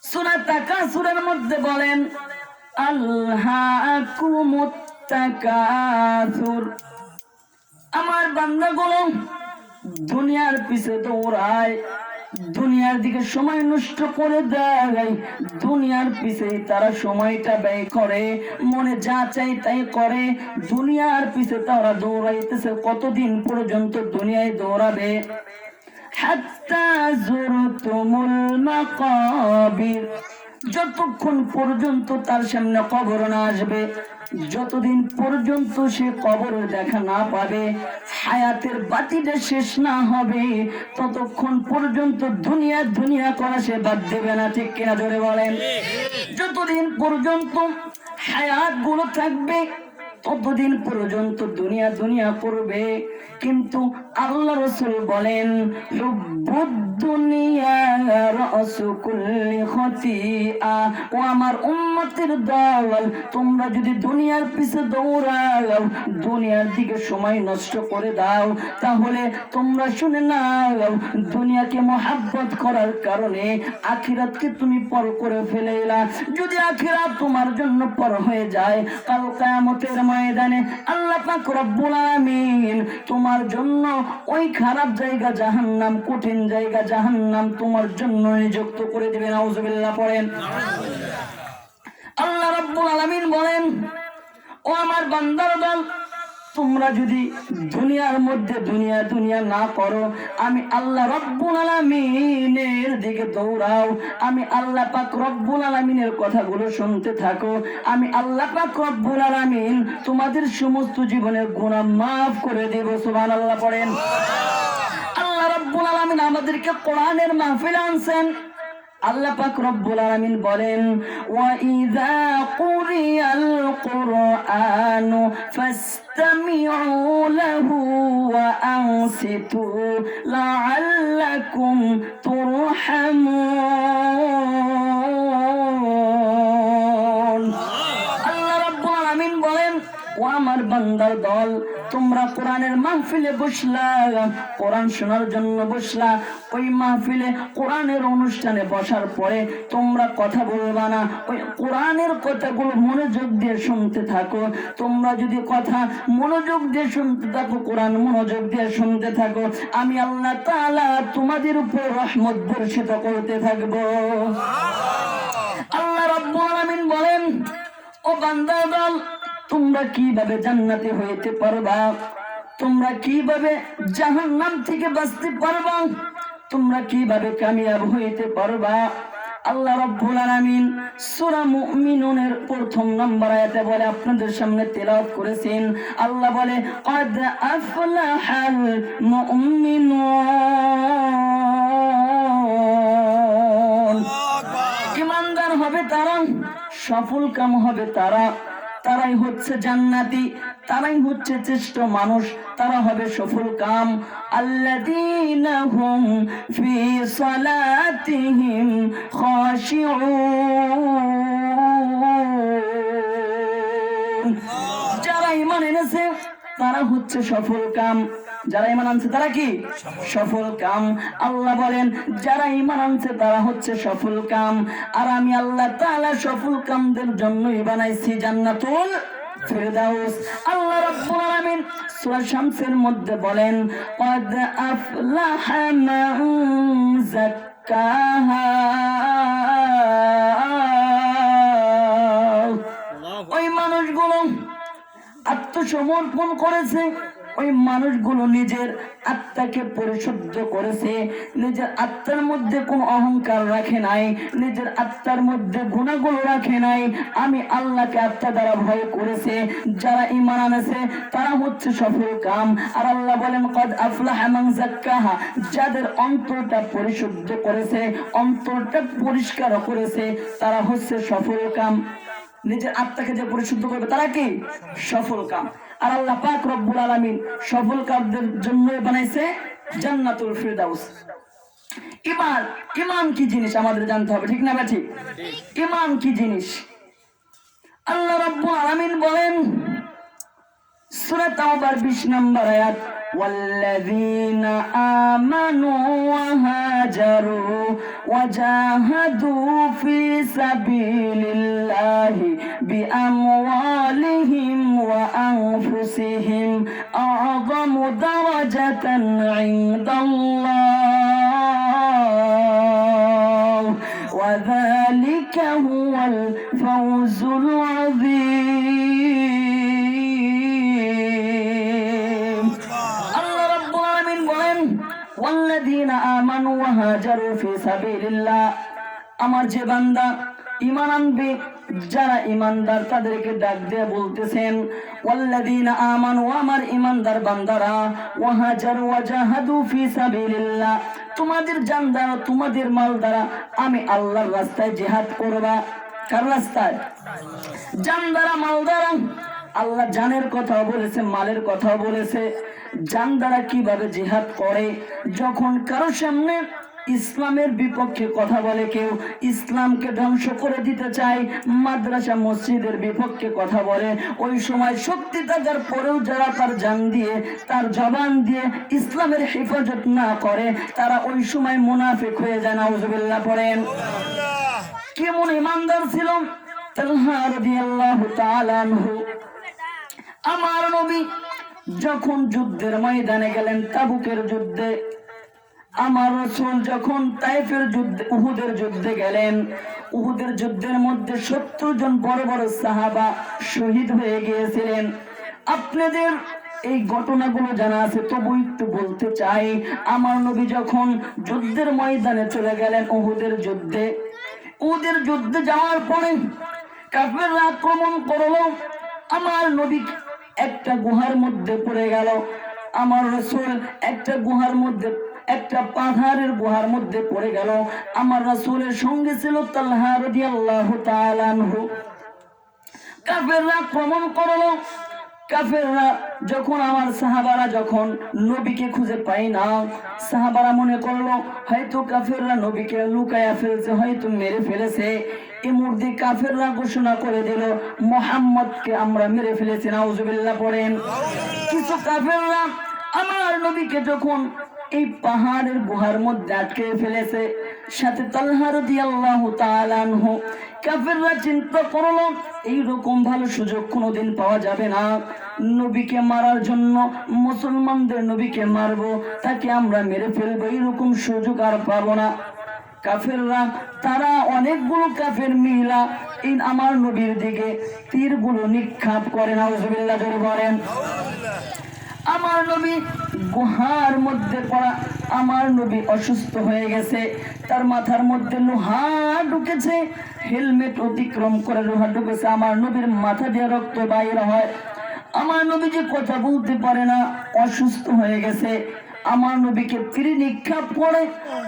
সূরা তাকাসুরের মধ্যে বলেন আলহাকুমুত তাকাসুর। আমার বান্দাগুলো দুনিয়ার পিছে দৌড়ায়, দুনিয়ার দিকে সময় নষ্ট করে দেয়, দুনিয়ার পিছে তারা সময়টা ব্যয় করে, মনে যা চাই তাই করে, দুনিয়ার পিছে তারা দৌড়াইতেছে। কতদিন পর্যন্ত দুনিয়ায় দৌড়াবে? হাত্তা যুরতুমুল মাকাবির, যতক্ষণ পর্যন্ত তার সামনে কবর না আসবে, যতদিন পর্যন্ত সে কবরের দেখা না পাবে, হায়াতের বাতিটা শেষ না হবে, ততক্ষণ পর্যন্ত দুনিয়া দুনিয়া করা সে বাদ দেবে না। ঠিক কিনা জোরে বলেন? যতদিন পর্যন্ত হায়াত গুলো থাকবে ততদিন পর্যন্ত দুনিয়া দুনিয়া করবে। কিন্তু আল্লাহ রাসূল বলেন হুব্বুদ দুনিয়া রাসু কুল্লি খতিআ। ও আমার উম্মতের দল, তোমরা যদি দুনিয়ার পিছে দৌড়াও, দুনিয়ার দিকে সময় নষ্ট করে দাও, তাহলে তোমরা শুনে নাও, দুনিয়াকে মহাব্বত করার কারণে আখিরাতকে তুমি পর করে ফেলেলা। যদি আখিরাত তোমার জন্য পর হয়ে যায়, কাল কিয়ামতের ময়দানে আল্লাহ পাক রব্বুল আলামিন তোমার জন্য ওই খারাপ জায়গা জাহান্নাম, কঠিন জায়গা জাহান্নাম তোমার জন্য নিযুক্ত করে দিবেন। নাউজুবিল্লাহ পড়েন। আল্লাহ রাব্বুল আলামিন বলেন, ও আমার বান্দার দল, তোমরা যদি দুনিয়ার মধ্যে দুনিয়া দুনিয়া না করো, আমি আল্লাহ রব্বুল আলামিনের দিকে দৌড়াও, আমি আল্লাহ পাক রব্বুল আলামিনের কথাগুলো শুনতে থাকো, আমি আল্লাহ পাক রব্বুল আলামিন তোমাদের সমস্ত জীবনের গুনাহ মাফ করে দেব। সুবহানাল্লাহ পড়েন। আল্লাহ রব্বুল আলামিন আমাদেরকে কোরআনের মাহফিলে আনছেন। আল্লাহ পাক রব্বুল আলামিন বলেন ওয়া ইযা কুরিয়াল কুরআনু ফাসতামিউ লাহু ওয়া আনসিতু লাআল্লাকুম তুরহামুন। আল্লাহ রাব্বুল আলামিন বলেন, ও আমার বান্দার দল, তোমরা কোরআনের মাহফিলে বসলা, কোরআন শোনার জন্য বসলা, ওই মাহফিলে কোরআনের অনুষ্ঠানে বসার পরে তোমরা কথা বলবা না, ওই কোরআনের কথাগুলো মনোযোগ দিয়ে শুনতে থাকো। তোমরা যদি কথা মনোযোগ দিয়ে শুনতে থাকো, কোরআন মনোযোগ দিয়ে শুনতে থাকো, আমি আল্লাহ তাআলা তোমাদের উপর রহমত বর্ষিত করতে থাকবো। আল্লাহ রাব্বুল আলামিন বলেন, ও বান্দার দল, তোমরা কিভাবে জান্নাতি হইতে পারবা, তোমরা কিভাবে জাহান্নাম থেকে বাঁচতে পারবা, তোমরা কিভাবে কামিয়াব হইতে পারবা? আল্লাহ রাব্বুল আলামিন সূরা মুমিনুনের প্রথম নম্বর আয়াতে বলে, আপনাদের সামনে তেলাওয়াত করেছেন। আল্লাহ বলে ক্বাদ আফলাহাল মুমিনুন। ঈমানদার হবে তারা, সফল কাম হবে তারা, তারাই হচ্ছে জান্নাতি, তারাই হচ্ছে শ্রেষ্ঠ মানুষ, তারা হবে সফল কাম। আল্লাযীনা হুম ফি সালাতিহিম খাশিউন। যারা ঈমান এনেছে তারা হচ্ছে সফল কাম, যারা ঈমান আনছে তারা কি সফল কাম। আল্লাহ বলেন যারা ঈমান আনছে তারা হচ্ছে সফল কাম, আর আমি আল্লাহ তাআলা সফল কামদের জন্যই বানাইছি জান্নাতুল ফিরদাউস। আল্লাহ রাব্বুল আলামিন সূরা শামসের মধ্যে বলেন ক্বাদ আফলাহা মান যাক্কাহা। ওই মানুষগুলো আত্মসমর্পণ করেছে, ওই মানুষগুলো নিজের আত্মাকে পরিশুদ্ধ করেছে, নিজের আত্মার মধ্যে কোন অহংকার রাখে নাই, নিজের আত্মার মধ্যে গুনাহগুলো রাখে নাই, আমি আল্লাহকে আত্মা দ্বারা ভয় করেছে। যারা ঈমান আনেছে তারা হচ্ছে সফল কাম। আর আল্লাহ বলেন ক্বাদ আফলাহা মান যাক্কাহা, যাদের অন্তরটা পরিশুদ্ধ করেছে, অন্তরটা পরিষ্কার করেছে, তারা হচ্ছে সফল কাম। নিজের আত্মাকে যে পরিশুদ্ধ করবে তারা কি সফল কাম। আর আল্লাহ পাক রব্বুল আলামিন সফল কামদের জন্য বানাইছে জান্নাতুল ফিরদাউস। ঈমান, ঈমান কি জিনিস আমাদের জানতে হবে, ঠিক না ঠিক? ঈমান কি জিনিস? আল্লাহ রাব্বুল আলামিন বলেন সূরা তাওবার 20 নম্বর আয়াত والذين آمنوا وهاجروا وجاهدوا في سبيل الله بأموالهم وأنفسهم أعظم درجة عند الله وذلك هو الفوز العظيم الله رب العالمين বলেন والذين آمنوا وهاجروا في سبيل الله আমার যে বান্দা ঈমান আনবে যারা ঈমানদার তাদেরকে ডাক দিয়ে বলতেছেন ওয়াল্লাযীনা আমানু আমার ঈমানদার বান্দারা ওয়াহাজারু ওয়াজাহাদু ফি সাবিলিল্লাহ তোমাদের জান দ্বারা তোমাদের মাল দ্বারা আমি আল্লাহর রাস্তায় জিহাদ করবা কার রাস্তায় জান দ্বারা মাল দ্বারা আল্লাহ জানের কথা বলেছে মালের কথা বলেছে জান দ্বারা কিভাবে জিহাদ করে যখন কারো সামনে ইসলামের বিপক্ষে কথা বলে কেউ ইসলামকে ধ্বংস করে দিতে চায় মাদ্রাসা মসজিদের বিপক্ষে কথা বলে ওই সময় শক্তি থাকার পরেও যারা তার জান দিয়ে তার জবান দিয়ে ইসলামের হেফাজত না করে তারা ওই সময় মুনাফিক হয়ে যায় নাউজুবিল্লাহ পড়েন কেমন ঈমানদার ছিল তালহা রাদিয়াল্লাহু তাআলা আনহু আমার নবী যখন যুদ্ধের ময়দানে গেলেন তাবুকের যুদ্ধে আমার রাসূল যখন তায়েফের যুদ্ধে উহুদের যুদ্ধে গেলেন উহুদের যুদ্ধের মধ্যে 70 জন বড় বড় সাহাবা শহীদ হয়ে গিয়েছিলেন আপনাদের এই ঘটনাগুলো জানা আছে তবু একটু বলতে চাই আমার নবী যখন যুদ্ধের ময়দানে চলে গেলেন উহুদের যুদ্ধে যাওয়ার পরে কাফেররা আক্রমণ করলো আমার নবী একটা গুহার মধ্যে পড়ে গেল আমার রাসূল একটা গুহার মধ্যে একটা পাহাড়ের গুহার মধ্যে পড়ে গেল আমার রাসূলের সঙ্গে ছিল তালহা রাদিয়াল্লাহু তাআলা আনহু কাফেররা আক্রমণ করলো কাফেররা যখন আমার সাহাবারা যখন নবীকে খুঁজে পায় না সাহাবারা মনে করলো হয়তো কাফেররা নবীকে লুকায়া ফেলছে হয়তো মেরে ফেলেছে এই মুহূর্তে কাফেররা ঘোষণা করে দিল মুহাম্মদকে আমরা মেরে ফেলেছি নাউজুবিল্লাহ পড়েন কিছু কাফেররা আমার নবীকে যখন এই পাহাড়ের গুহার মধ্যে আটকে ফেলেছে সাথে তালহা রাদিয়াল্লাহু তাআলা আনহু কাফেররা চিন্তা করলো এইরকম ভালো সুযোগ কোনোদিন পাওয়া যাবে না নবীকে মারার জন্য মুসলমানদের নবীকে মারবো তাকে আমরা মেরে ফেলবো এইরকম সুযোগ আর পাবো না কাফেররা তারা অনেকগুলো কাফের মিলা এই আমার নবীর দিকে তীরগুলো নিক্ষেপ করে নাউজুবিল্লাহ জোরে বলেন আমার নবী গুহার মধ্যে পড়া আমার নবী অসুস্থ হয়ে গেছে তার মাথার মধ্যে লোহা ঢুকেছে হেলমেট অতিক্রম করে লোহা ঢুকেছে আমার নবীর মাথা দিয়ে রক্ত বাইর হয় আমার নবী যে কথা বলতে পারে না অসুস্থ হয়ে গেছে আমার নবীকে তীর নিক্ষেপ করে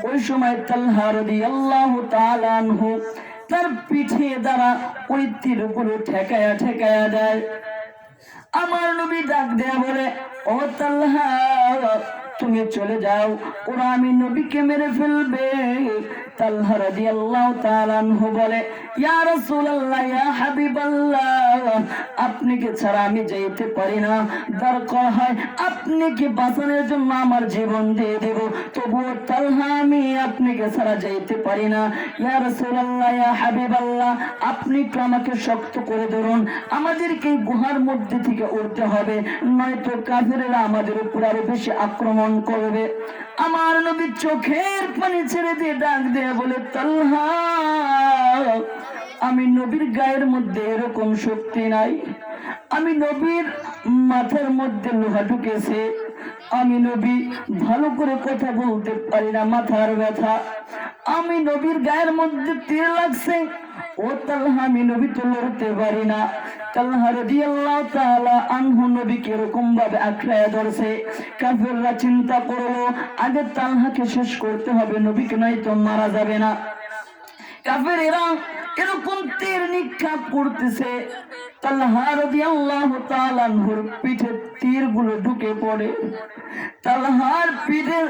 ওই সময় তালহা রাদিয়াল্লাহু তাআলা আনহু তার পিঠে দ্বারা ওই তীরগুলো ঠেকায়া দেয় আমার নবী ডাক দেয়া বলে ও তালহা তুমি চলে যাও ওরা আমি নবীকে মেরে ফেলবে তালহা রাদিয়াল্লাহু তাআলা আনহু বলে ইয়া রাসূলুল্লাহ ইয়া হাবিবাল্লাহ আপনি কে ছাড়া আমি যেতে পারি না দরকার হয় আপনি কি বাঁচানোর জন্য আমার জীবন দিয়ে দেব তবুও তালহা আমি আপনাকে ছাড়া যেতে পারি না ইয়া রাসূলুল্লাহ ইয়া হাবিবাল্লাহ আপনি তো আমাকে শক্ত করে ধরুন আমাদেরকে গুহার মধ্যে থেকে উঠতে হবে নয়তো কাফেররা আমাদের উপর আরো বেশি আক্রমণ করবে আমার নবী চোখের পানি ছেড়ে দিয়ে ডাক দিয়ে বলে তালহা আমি নবীর গায়ের মধ্যে এরকম শক্তি নাই আমি নবীর মাথার মধ্যে লোহা ঢুকেছে আমি নবী ভালো করে কথা বলতে পারি না মাথার ব্যথা আমি নবীর গায়ের মধ্যে তীর লাগছে ও তালহা আমি নবী তো লড়তে পারি না তালহা রাদিয়াল্লাহু তাআলা আনহু নবীকে এরকম ভাবে আঁকড়ায়া ধরছে কাফেররা চিন্তা করলো আগে তালহাকে শেষ করতে হবে নবীকে নয়তো মারা যাবে না কাফেররা এরকম তীর নিক্ষেপ করতেছে তালহা রাদিয়াল্লাহু তাআলা আনহুর পিঠে তীরগুলো ঢুকে পড়ে তালহার পিঠে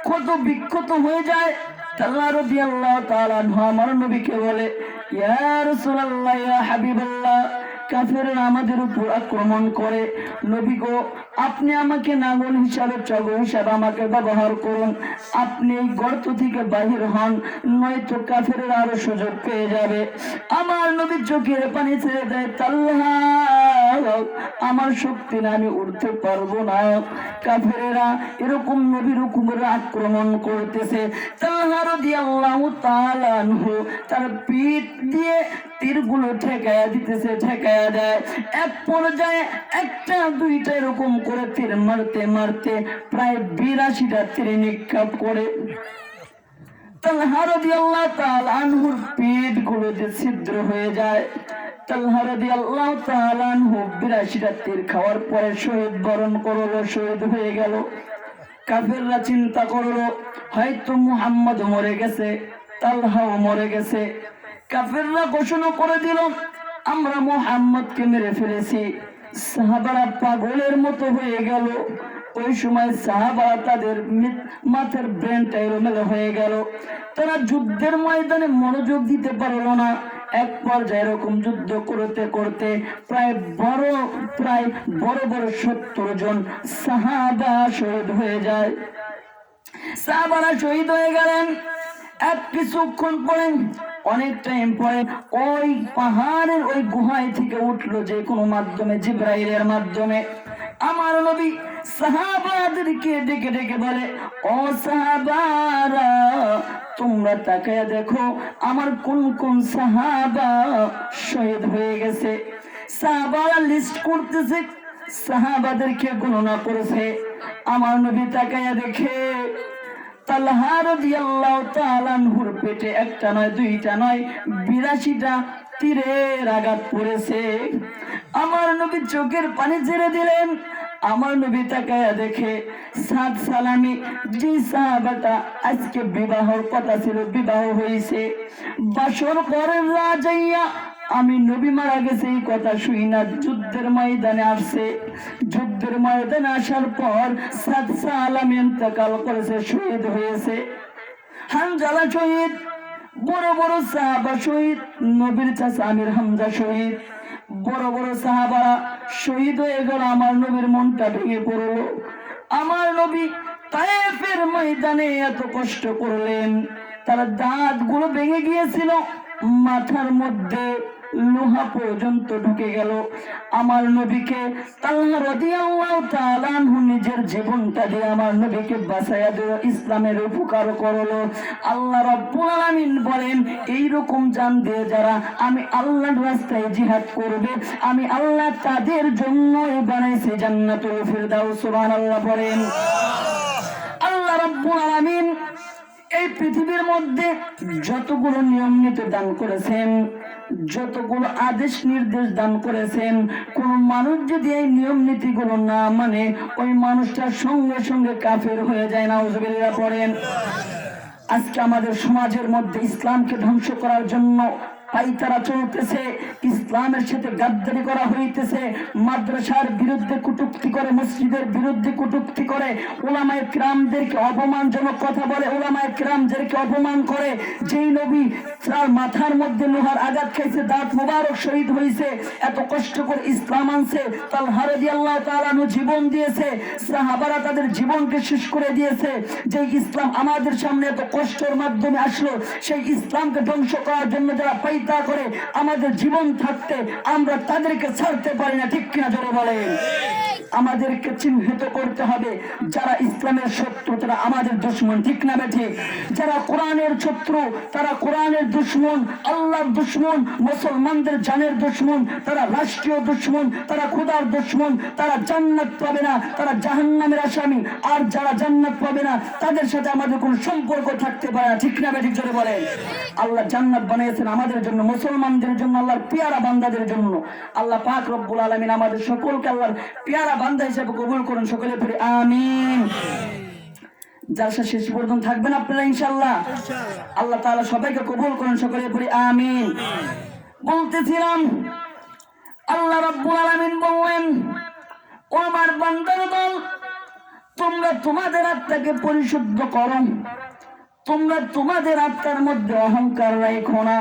ক্ষত বিক্ষত হয়ে যায় তালহা রাদিয়াল্লাহু তাআলা আনহু আমার নবীকে বলে ইয়া রাসূলুল্লাহ ইয়া হাবিবাল্লাহ কাফেররা আমাদের উপর আক্রমণ করে। নবী গো, আপনি আমাকে নাঙ্গল হিসাবে, চগল হিসাবে আমাকে ব্যবহার করুন। আপনি এই গর্ত থেকে বাহির হন, নয়তো কাফেররা আরো সুযোগ পেয়ে যাবে। আমার নবী চোখের পানি ছেড়ে দেয়, তাল্লাহ আমার শক্তি না, আমি উঠতে পারবো না। কাফেরেরা এরকম নবীর উপরে আক্রমণ করতেছে। তাল্লাহ রাদিয়াল্লাহু তাআলা আনহু তার পিঠ দিয়ে তীরগুলো ঠেকায়া দিতেছে, ঠেকায়া দেয়। এক পর্যায়ে একটা দুইটা এরকম করে তীর মারতে মারতে প্রায় ৮২টা তীর নিক্ষেপ করে তালহা রাদিয়াল্লাহু তাআলা আনহুর পেটগুলোতে ছিদ্র হয়ে যায়। তালহা রাদিয়াল্লাহু তাআলা আনহু ৮২টা তীর খাওয়ার পরে শহীদ বরণ করলো, শহীদ হয়ে গেল। কাফেররা চিন্তা করলো হয়তো মুহাম্মদ মরে গেছে, তালহাও মরে গেছে। কাফেররা ঘোষণা করে দিল আমরা মুহাম্মদকে মেরে ফেলেছি। সাহাবারা পাগলের মতো হয়ে গেল। ওই সময় সাহাবারা তাদের মাথার ব্রেনটা এলোমেলো হয়ে গেল। তারা যুদ্ধের ময়দানে মনোযোগ দিতে পারলো না। এক পর্যায়ে এরকম যুদ্ধ করতে করতে প্রায় বড় বড় ৭০ জন সাহাবা শহীদ হয়ে যায়। সাহাবারা শহীদ হয়ে গেলেন। এক কিছুক্ষণ পরে, অনেক টাইম পরে ওই পাহাড়ের ওই গুহায় থেকে উঠলো যে কোনো মাধ্যমে, জিবরাইলের মাধ্যমে। আমার নবী সাহাবাদেরকে ডেকে ডেকে বলে, ও সাহাবারা তোমরা তাকায়া দেখো আমার কোন কোন সাহাবা শহীদ হয়ে গেছে। সাহাবারা লিস্ট করতেছে, সাহাবাদেরকে গণনা করেছে। আমার নবী তাকায়া দেখে তালহা রাদিয়াল্লাহু তাআলা আনহুর পেটে একটা নয়, দুইটা নয়, ৮২টা তীরের আঘাত পড়েছে। আমার নবী চোখের পানি ছেড়ে দিলেন। আমার নবী তাকায়া দেখে সাদ সালামি যে সাহাবাটা আজকে বিবাহর কথা ছিল, বিবাহ হয়েছে। বাসর করেন রাজাইয়া আমি নবী মারা গেছে এই কথা শুই না, যুদ্ধের ময়দানে আসছে। যুদ্ধের ময়দানে আসার পর সাদ সালামি ইন্তেকাল করেছে, শহীদ হয়েছে। হানজালা শহীদ, বড় বড় সাহাবা শহীদ, নবীর চাচা আমির হামজা শহীদ, বড় বড় সাহাবারা শহীদ হয়ে গেল। আমার নবীর মনটা ভেঙে পড়লো। আমার নবী তায়েফের ময়দানে এত কষ্ট করলেন, তার দাঁত গুলো ভেঙে গিয়েছিল, মাথার মধ্যে লোহা পর্যন্ত ঢুকে গেল। আমার নবীকে তালহা রাদিয়াল্লাহু তাআলা আনহু নিজের জীবনটা দিয়ে আমার নবীকে বাঁচায়া দিল, ইসলামের উপকার করলো। আল্লাহ রাব্বুল আলামিন বলেন এইরকম জান দিয়ে যারা আমি আল্লাহর রাস্তায় জিহাদ করবে, আমি আল্লাহ তাদের জন্য বানাইছি জান্নাতুল ফিরদাউস। সুবহানাল্লাহ বলেন। আল্লাহ রাব্বুল আলামিন এই পৃথিবীর মধ্যে যতগুলো নিয়ম নীতি দান করেছেন, যতগুলো আদেশ নির্দেশ দান করেছেন, কোন মানুষ যদি এই নিয়ম নীতিগুলো না মানে ওই মানুষটা সঙ্গে সঙ্গে কাফের হয়ে যায়। নাউজুবিল্লাহ পড়েন। আজকে আমাদের সমাজের মধ্যে ইসলামকে ধ্বংস করার জন্য পাইতারা চলতেছে, ইসলামের সাথে গাদ্দারি করা হইতেছে, মাদ্রাসার বিরুদ্ধে কটূক্তি করে, মসজিদের বিরুদ্ধে কটূক্তি করে, উলামায়ে কিরামদেরকে অপমানজনক কথা বলে, উলামায়ে কিরামদেরকে অপমান করে। যেই নবী তার মাথার মধ্যে লোহার আঘাত খাইছে, দাঁত মোবারক শহীদ হয়েছে, এত কষ্ট করে ইসলাম আনছে, তালহা রাদিয়াল্লাহু তাআলা আনহু জীবন দিয়েছে, সাহাবারা তাদের জীবনকে শেষ করে দিয়েছে। যে ইসলাম আমাদের সামনে এত কষ্টের মাধ্যমে আসলো, সেই ইসলামকে ধ্বংস করার জন্য যারা তা করে আমাদের জীবন থাকতে আমরা তাদেরকে ছাড়তে পারি না। ঠিক কিনা জোরে বলেন। আমাদেরকে চিহ্নিত করতে হবে যারা ইসলামের শত্রু তারা আমাদের দুশমন। ঠিক না বেঠিক? যারা কোরআনের শত্রু তারা কোরআনের দুশমন, আল্লাহর দুশমন, মুসলমানদের জানের দুশমন, তারা রাষ্ট্রীয় দুশমন, তারা খোদার দুশমন, তারা জান্নাত পাবে না, তারা জাহান্নামের আসামি। আর যারা জান্নাত পাবে না তাদের সাথে আমাদের কোনো সম্পর্ক থাকতে পারে না। ঠিক না বেঠিক জোরে বলেন। আল্লাহ জান্নাত বানিয়েছেন আমাদের জন্য, মুসলমানদের জন্য, আল্লাহর পেয়ারা বান্দাদের জন্য। আল্লাহ পাক রব্বুল আলামিন আমাদের সকলকে আল্লাহর পেয়ারা বান্দা হিসেবে কবুল করুন। সকলে পড়ি আমিন। জালসা শেষ পর্যন্ত থাকবেন আপনারা ইনশাআল্লাহ। আল্লাহ তাআলা সবাইকে কবুল করুন। সকলে পড়ি আমিন। বলতেছিলাম আল্লাহ রাব্বুল আলামিন বললেন, ও আমার বান্দার দল, তোমরা তোমাদের আত্মাকে পরিশুদ্ধ করো, তোমরা তোমাদের আত্মার মধ্যে অহংকার রাখো না,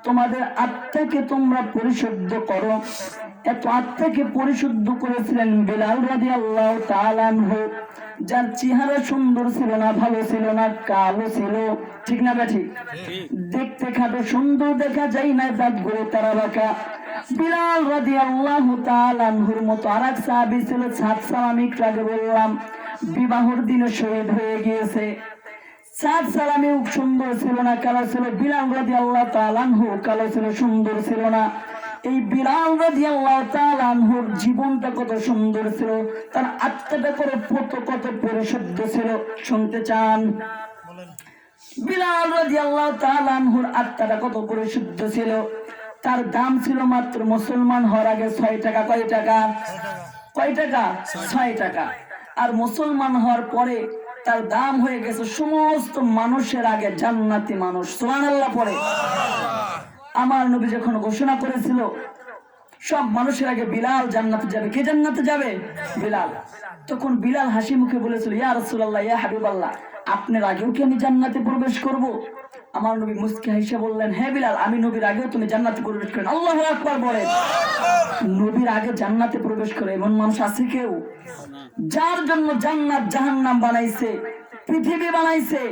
তোমাদের আত্মাকে তোমরা পরিশুদ্ধ করো। এত আত্মাকে পরিশুদ্ধ করেছিলেন বিলাল রাদিয়াল্লাহু তাআলা আনহু, যার চেহারা সুন্দর ছিল না, ভালো ছিল না, কালো ছিল, ঠিক না ঠিক? দেখতে খাটো সুন্দর দেখা যায় না, দাঁতগুলো তারা বাঁকা। বিলাল রাদিয়াল্লাহু তাআলা আনহুর মতো আরেক সাহাবী ছিল সাদ সালাম, একটু আগে বললাম বিবাহের দিনে শহীদ হয়ে গিয়েছে। সাদ সালামি সুন্দর ছিল না, কালো ছিল। বিলাল রাদিয়াল্লাহু তাআলা আনহু কালো ছিল, সুন্দর ছিল না। এই বিলাল রাদিয়াল্লাহু তাআলা আনহুর জীবনটা কত সুন্দর ছিল, তার আত্মাটা কত পরিশুদ্ধ ছিল। শুনতে চান? বিলাল রাদিয়াল্লাহু তাআলা আনহুর আত্মাটা কত পরিশুদ্ধ ছিল। তার দাম ছিল মাত্র মুসলমান হওয়ার আগে 6 টাকা। কয় টাকা? 6 টাকা। আর মুসলমান হওয়ার পরে তার দাম হয়ে গেছে সমস্ত মানুষের আগে জান্নাতি মানুষ। সুবহানাল্লাহ পড়ে। আমার নবী যখন ঘোষণা করেছিল সব মানুষের আগে বিলাল জান্নাতে যাবে। কে জান্নাতে যাবে? বিলাল। তখন বিলাল হাসি মুখে বলেছিল, ইয়া রাসূলুল্লাহ, ইয়া হাবিবাল্লাহ, আপনার আগেও কি আমি জান্নাতে প্রবেশ করব? আমার নবী মুস্কি হেসে বললেন, হ্যাঁ বিলাল, আমি নবীর আগেও তুমি জান্নাতে প্রবেশ করেন। আল্লাহু আকবার বলেন। নবীর আগে জান্নাতে প্রবেশ করে এমন মানুষ আছে কেউ? যার জন্য জান্নাত জাহান্নাম বানাইছে, পৃথিবী বানাইছে,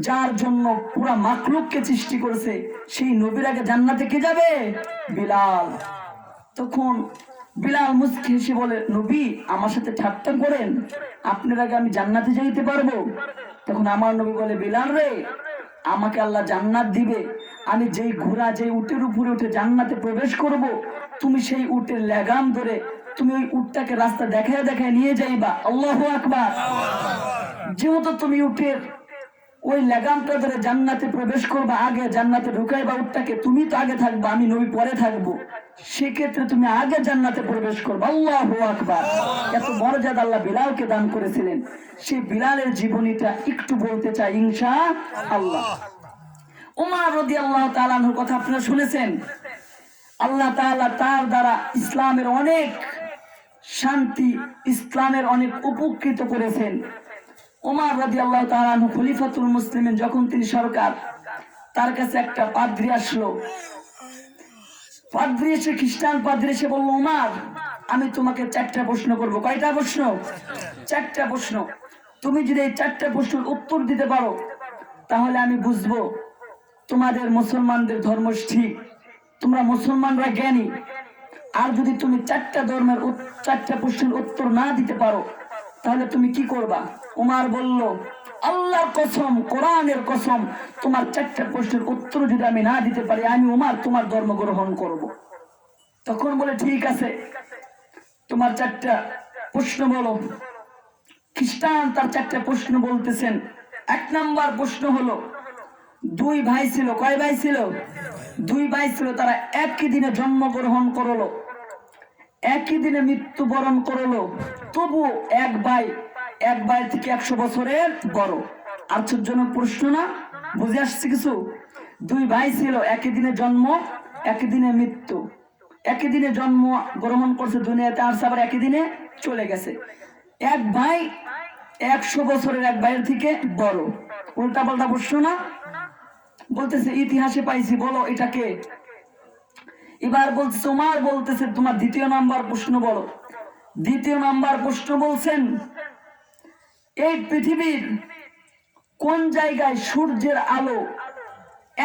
যার জন্য পুরা মাখলুককে সৃষ্টি করেছে, সেই নবীর আগে জান্নাতে কে যাবে? বিলাল। তখন বিলাল মুস্কি হেসে বলে, নবী আমার সাথে ঠাট্টা করেন? আপনার আগে আমি জান্নাতে যাইতে পারবো? তখন আমার নবী বলে, বিলাল রে, আমাকে আল্লাহ জান্নাত দিবে, আমি যেই ঘোড়া, যেই উটের উপরে উঠে জান্নাতে প্রবেশ করব, তুমি সেই উটের লাগাম ধরে তুমি ওই উটটাকে রাস্তা দেখায় নিয়ে যাইবা। আল্লাহু আকবার। যেহেতু তুমি উটের ওই লাগামটা ধরে জান্নাতে প্রবেশ করবা, আগে জান্নাতে ঢুকাইবা উটটাকে, তুমি তো আগে থাকবা, আমি নবী পরে থাকবো, সেক্ষেত্রে তুমি আগে জান্নাতে প্রবেশ করবা। আল্লাহু আকবার। এত মর্যাদা আল্লাহ বিলালকে দান করেছিলেন। সেই বিলালের জীবনীটা একটু বলতে চাই ইনশাআল্লাহ। উমর রাদিয়াল্লাহু তাআলা আনহুর কথা আপনারা শুনেছেন। আল্লাহ তাআলা তার দ্বারা ইসলামের অনেক শান্তি, ইসলামের অনেক উপকৃত করেছেন। উমর রাদিয়াল্লাহু তাআলা আনহু খলিফাতুল মুসলিমিন, যখন তিনি সরকার, তার কাছে একটা পাদ্রী আসলো। পাদ্রী এসে, খ্রিস্টান পাদ্রী এসে বলল, উমর, আমি তোমাকে 4টা প্রশ্ন করব। কয়টা প্রশ্ন? 4টা প্রশ্ন। তুমি যদি এই 4টা প্রশ্নের উত্তর দিতে পারো, তাহলে আমি বুঝবো তোমাদের মুসলমানদের ধর্ম ঠিক, তোমরা মুসলমানরা জ্ঞানী। আর যদি তুমি 4টা প্রশ্নের উত্তর না দিতে পারো, তাহলে তুমি কি করবা? উমর বলল, আল্লাহর কসম, কোরআনের কসম, তোমার 4টা প্রশ্নের উত্তর যদি আমি না দিতে পারি, আমি উমর তোমার ধর্ম গ্রহণ করব। তখন বলে, ঠিক আছে, তোমার 4টা প্রশ্ন বলো। খ্রিস্টান তার 4টা প্রশ্ন বলতেছেন। 1 নাম্বার প্রশ্ন হলো, 2 ভাই ছিল। কয় ভাই ছিল? 2 ভাই ছিল। তারা একই দিনে জন্মগ্রহণ করলো, একই দিনে মৃত্যুবরণ করলো, তবু এক ভাই থেকে 100 বছরের বড়। আশ্চর্যজনক প্রশ্ন না? বুঝে আসছে কিছু? 2 ভাই ছিল, একই দিনে জন্ম, একই দিনে মৃত্যু। একই দিনে জন্ম গ্রহণ করছে দুনিয়াতে, আর আবার একই দিনে চলে গেছে। এক ভাই 100 বছরের এক ভাইয়ের থেকে বড়। উল্টা পাল্টা প্রশ্ন না? বলতেছে ইতিহাসে পাইছি, বলো এটা কে? এবার বলছে, উমর বলতেছে, তোমার 2য় নাম্বার প্রশ্ন বলো। 2য় নাম্বার প্রশ্ন বলছেন, এই পৃথিবীর কোন জায়গায় সূর্যের আলো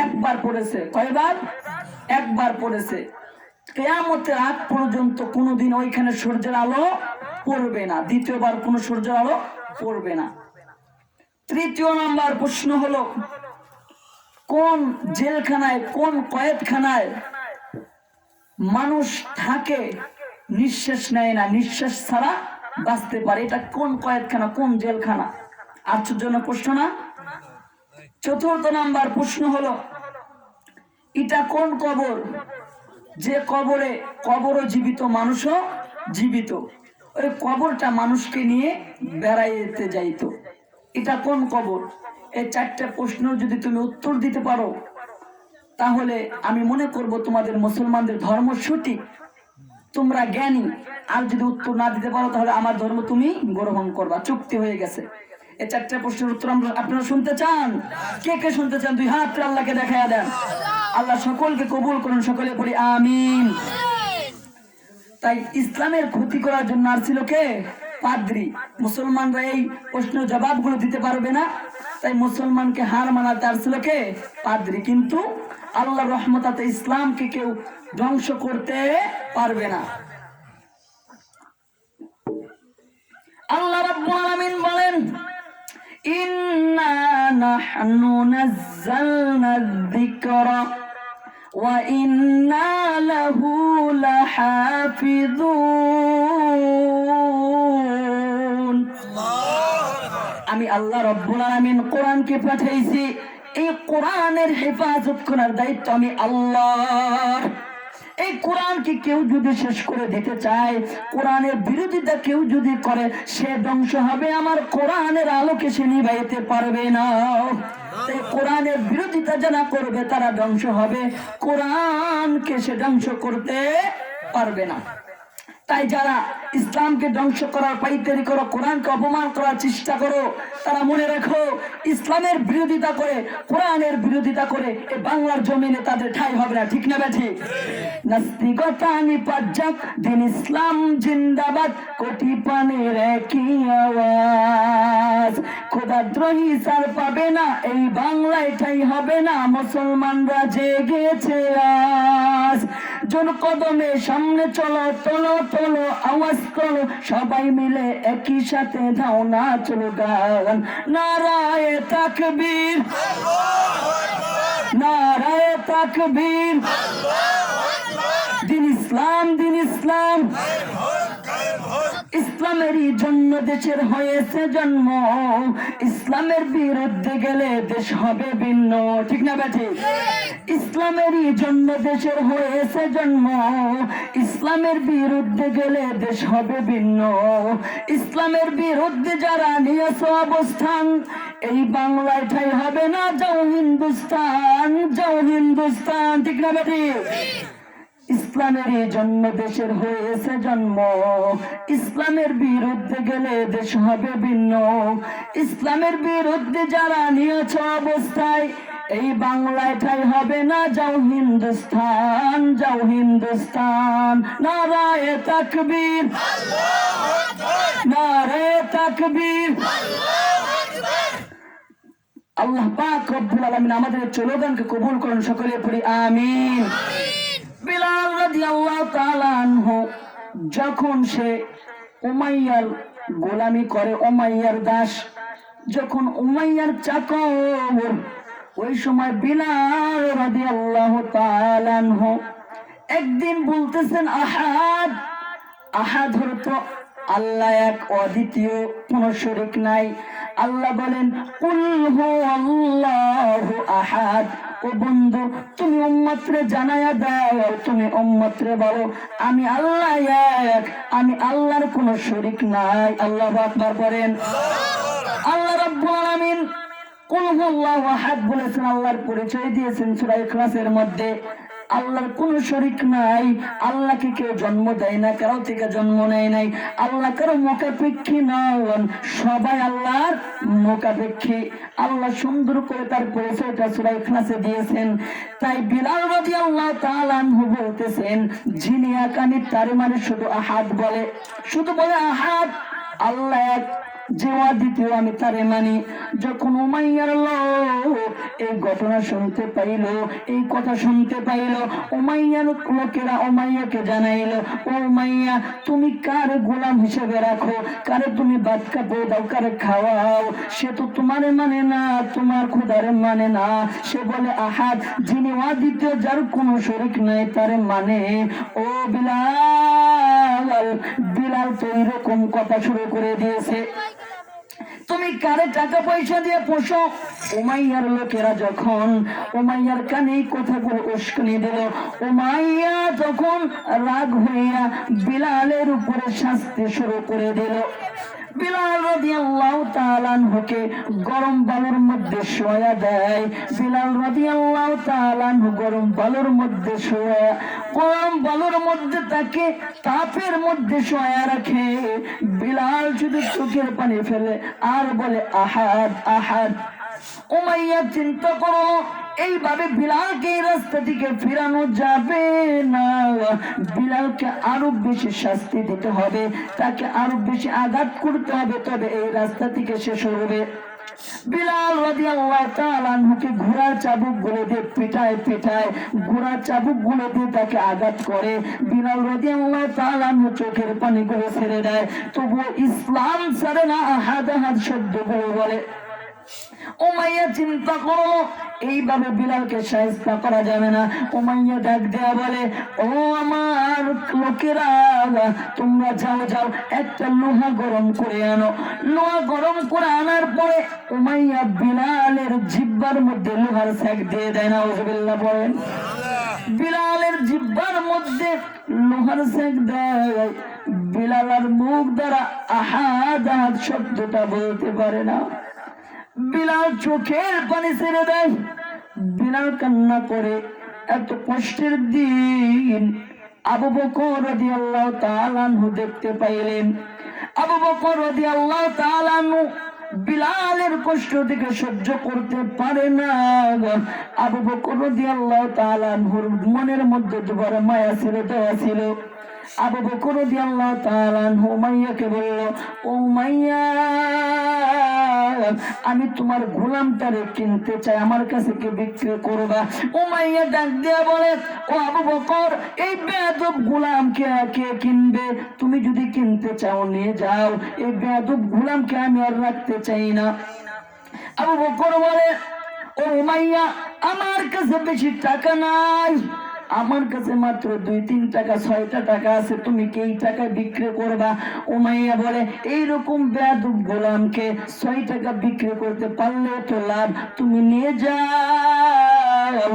একবার পড়েছে? কয়বার? একবার পড়েছে। কিয়ামতের আগ পর্যন্ত কোনোদিন ওইখানে সূর্যের আলো পড়বে না, 2য়বার কোনো সূর্যের আলো পড়বে না। 3য় নাম্বার প্রশ্ন হলো, কোন জেলখানায়, কোন কয়েদখানায় মানুষ থাকে, নিঃশ্বাস নেয় না, নিঃশ্বাস ছাড়া বাঁচতে পারে? এটা কোন কয়েদখানা, কোন জেলখানা? আশ্চর্যজনক প্রশ্ন না? 4র্থ নাম্বার প্রশ্ন হলো, এটা কোন কবর, যে কবরও জীবিত, মানুষও জীবিত, ওই কবরটা মানুষকে নিয়ে বেড়াইতে যাইতো, এটা কোন কবর? এই 4টা প্রশ্ন যদি তুমি উত্তর দিতে পারো, তাহলে আমি মনে করব তোমাদের মুসলমানদের ধর্ম সঠিক, তোমরা জ্ঞানী। আর যদি উত্তর না দিতে পারো, তাহলে আমার ধর্ম তুমি গ্রহণ করবা। চুক্তি হয়ে গেছে। এই 4টা প্রশ্নের উত্তর আপনারা শুনতে চান? কে কে শুনতে চান? 2 হাত আল্লাহকে দেখায়া দেন। আল্লাহ সকলকে কবুল করুন, সকলে পড়ি আমিন। তাই ইসলামের ক্ষতি করার জন্য আসছিল কে? পাদ্রী। মুসলমানরা এই প্রশ্ন জবাবগুলো দিতে পারবে না, তাই মুসলমানকে হার মানাতে আসছিল কে? পাদ্রী। কিন্তু আল্লাহ রহমতাতে ইসলামকে কেউ ধ্বংস করতে পারবে না। আল্লাহ রাব্বুল আলামিন বলেন, ইন্না নাহনু নাযালনা যিকরা ওয়া ইন্না লাহু লাহাফিযুন। আমি আল্লাহ রাব্বুল আলামিন কোরআনকে পাঠাইছি, এই কোরআনের হেফাজত করার দায়িত্ব আমি আল্লাহর। এই কোরআনকে কেউ যদি শেষ করে দিতে চায়, কোরআনের বিরোধিতা কেউ যদি করে, সে ধ্বংস হবে, আমার কোরআনের আলোকে সে নিভাইতে পারবে না। এই কোরআনের বিরোধিতা যারা করবে তারা ধ্বংস হবে, কোরআনকে সে ধ্বংস করতে পারবে না। তাই যারা ইসলামকে ধ্বংস করার পাইকারি করো, কোরআনকে অপমান করার চেষ্টা করো, তারা মনে রাখো ইসলামের বিরোধিতা করে, কোরআনের বিরোধিতা করে এই বাংলার জমিনে তাদের ঠাঁই হবে না। ঠিক না ব্যাঠিক? নাস্তিকতা নিপাজ্জাক, দিন ইসলাম জিন্দাবাদ, কোটি পানের একই আওয়াজ। খোদাদ্রোহী সার পাবে না, এই বাংলায় ঠাঁই হবে না, মুসলমানরা জেগেছে আজ। জন কদমে সামনে চলো, তোলো তোলো আওয়াজ তোলো, সবাই মিলে একই সাথে দাও না চলো গান। নারায়ে তাকবীর, নারায়ে তাকবীর, দিন ইসলাম, দিন ইসলাম। ইসলামেরই জন্য দেশের হয়েছে জন্ম, ইসলামের বিরুদ্ধে গেলে দেশ হবে ভিন্ন। ঠিক না ব্যাঠি? ইসলামেরই জন্য দেশের হয়েছে জন্ম, ইসলামের বিরুদ্ধে গেলে দেশ হবে ভিন্ন। ইসলামের বিরুদ্ধে যারা নিয়েছে অবস্থান, এই বাংলায় ঠাঁই হবে না, যাও হিন্দুস্তান, যাও হিন্দুস্তান। ঠিক না ব্যাঠি? ইসলামের জন্য দেশের হয়েছে জন্ম, ইসলামের বিরুদ্ধে গেলে দেশ হবে ভিন্ন। ইসলামের বিরুদ্ধে যারা নিয়েছে অবস্থায়, এই বাংলায় ঠাঁই হবে না, যাও হিন্দুস্তান, যাও হিন্দুস্তান। নারায়ে তাকবীর, নারায়ে তাকবীর। আল্লাহ পাক রব্বুল আলামিন আমাদের স্লোগানকে কবুল করুন, সকলে পড়ি আমিন। বিলাল রাদিয়াল্লাহু তাআলা আনহু যখন সে উমাইয়ার গোলামি করে, উমাইয়ার দাস, যখন উমাইয়ার চাকর, ওই সময় বিলাল রাদিয়াল্লাহু তাআলা আনহু একদিন বলতেছেন আহাদ, আহাদ অর্থ আল্লাহ এক, অদ্বিতীয়, কোন শরীক নাই। আল্লাহ বলেন কুল হুয়াল্লাহু আহাদ। ও বন্ধু, তুমি উম্মতরে জানায়া দাও, তুমি উম্মতরে বলো আমি আল্লাহ এক, আমি আল্লাহর কোন শরীক নাই। আল্লাহু আকবার বলেন। আল্লাহ রাব্বুল আলামিন কুল হুয়াল্লাহু আহাদ বলেছেন, আল্লাহর পরিচয় দিয়েছেন সূরা ইখলাসের মধ্যে। আল্লাহর কোন শরীক নাই, আল্লাহকে কেউ জন্ম দেয় না, কারো থেকে জন্ম নেয় নাই, আল্লাহ কারো মুখাপেক্ষী নন, সবাই আল্লাহর মুখাপেক্ষী। আল্লাহ সুন্দর করে তার পরিচয়টা সূরা ইখলাসে দিয়েছেন। তাই বিলাল রাদিয়াল্লাহু তাআলা আনহু বলতেছেন, যিনি এক আমি তার মানে শুধু আহাদ বলে, শুধু বলে আহাদ, আল্লাহ এক, যে অদ্বিতীয় আমি তারে মানি। যখন উমাইয়ার লোক এই ঘটনা শুনতে পাইল, এই কথা শুনতে পাইল, উমাইয়ার লোকেরা উমাইয়াকে জানাইল, ও উমাইয়া, তুমি কার গোলাম হিসেবে রাখো, কারে তুমি ভাত কাপড় দাও, কারে খাওয়াও, সে তো তোমারে মানে না, তোমার খোদারে মানে না। সে বলে আহাদ, যিনি অদ্বিতীয়, যার কোনো শরীক নাই, তারে মানে। ও বিলাল, বিলাল তো এরকম কথা শুরু করে দিয়েছে, তুমি কারে টাকা পয়সা দিয়ে পোষো। উমাইয়ার লোকেরা যখন উমাইয়ার কানে কথাগুলো উস্কানি দিল, উমাইয়া তখন রাগ হইয়া বিলালের উপরে শাস্তি শুরু করে দিল। বিলাল রাদিয়াল্লাহু তাআলা আনহুকে গরম বালুর মধ্যে শোয়া দেয়। বিলাল রাদিয়াল্লাহু তাআলা আনহু গরম বালুর মধ্যে শোয়া, গরম বালুর মধ্যে তাকে তাপের মধ্যে শোয়া রাখে। বিলাল শুধু চোখের পানি ফেলে আর বলে আহাদ, আহাদ। উমাইয়া চিন্তা করো, এইভাবে বিলালকে এই রাস্তা থেকে ফেরানো যাবে না, বিলালকে আরো বেশি শাস্তি দিতে হবে, তাকে আরো বেশি আঘাত করতে হবে, তবে এই রাস্তা থেকে শেষ হবে। বিলাল রাদিয়াল্লাহু তাআলা আনহুকে ঘোড়ার চাবুক গুলো দিয়ে পিটায় ঘোড়ার চাবুক গুলো দিয়ে তাকে আঘাত করে। বিলাল রাদিয়াল্লাহু তাআলা আনহু চোখের পানি গুলো ছেড়ে দেয়, তবুও ইসলাম ছাড়ে না, আহাদ আহাদ শব্দগুলো বলে। উমাইয়া চিন্তা করলো এইভাবে বিলালকে শায়েস্তা করা যাবে না। উমাইয়া ডাক দেয়া বলে, ও আমার লোকেরা, তোমরা যাও একটা লোহা গরম করে আনো। লোহা গরম করে আনার পরে উমাইয়া বিলালের জিহ্বার মধ্যে লোহার সেক দিয়ে দেয়। নাউযুবিল্লাহ বলেন। বিলালের জিহ্বার মধ্যে লোহার সেক দেয়। বিলাল আর মুখ দ্বারা আহাদ আহাদ শব্দটা বলতে পারে না। বিলাল চোখের পানি ছেড়ে দেয়, বিলাল কান্না করে। এত কষ্টের দিন আবু বকর রাদিয়াল্লাহু তাআলা আনহু দেখতে পাইলেন। আবু বকর রাদিয়াল্লাহু তাআলা আনহু বিলালের কষ্ট থেকে সহ্য করতে পারে না। আবু বকর রাদিয়াল্লাহু তাআলা আনহুর মনের মধ্যে দুবার মায়া ছেড়ে দেওয়া ছিল। আবু বকর রাদিয়াল্লাহু তাআলা আনহু উমাইয়াকে বলল, ও উমাইয়া, আমি তোমার গোলামটারে কিনতে চাই, আমার কাছে কি বিক্রি করবা? উমাইয়া ডাক দিয়া বলে, ও আবু বকর, এই বেয়াদব গোলামকে কে কিনবে? তুমি যদি কিনতে চাও নিয়ে যাও, এই বেয়াদব গোলামকে আমি আর রাখতে চাই না। আবু বকর বলে, ও উমাইয়া, আমার কাছে বেশি টাকা নাই, আমার কাছে মাত্র 2-3 টাকা 6টা টাকা আছে, তুমি কি এই টাকা বিক্রি করবা? উমাইয়া বলে, এইরকম বেয়াদব গোলামকে 6 টাকা বিক্রি করতে পারলে তো লাভ, তুমি নিয়ে যাও।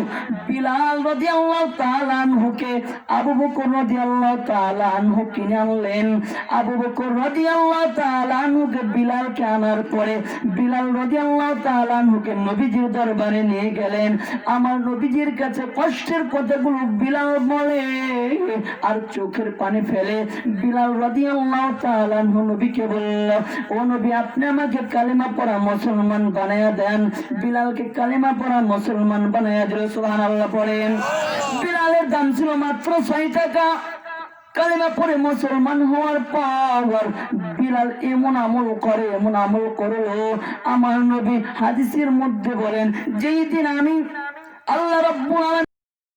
বিলাল রাদিয়াল্লাহু তাআলা আনহুকে আবু বকর রাদিয়াল্লাহু তাআলা আনহু কিনে আনলেন। আবু বকর রাদিয়াল্লাহু তাআলা আনহুকে বিলালকে আনার পরে বিলাল রাদিয়াল্লাহু তাআলা আনহুকে নবীজির দরবারে নিয়ে গেলেন। আমার নবীজির কাছে কষ্টের কথাগুলো বিলাল বলে আর চোখের পানি ফেলে। বিলাল রাদিয়াল্লাহু তাআলা আনহু নবীকে বলল, ও নবী, আপনি আমাকে কালেমা পড়া মুসলমান বানায়া দেন। বিলালকে কালেমা পড়া মুসলমান বানায়া দিল। সুবহানাল্লাহ পড়েন। বিলালের দাম ছিল মাত্র 6 টাকা। কালেমা পড়ে মুসলমান হওয়ার পর বিলাল এমন আমল করলো, আমার নবী হাদিসের মধ্যে বলেন, যেই দিন আমি আল্লাহ রাব্বুল আলামিন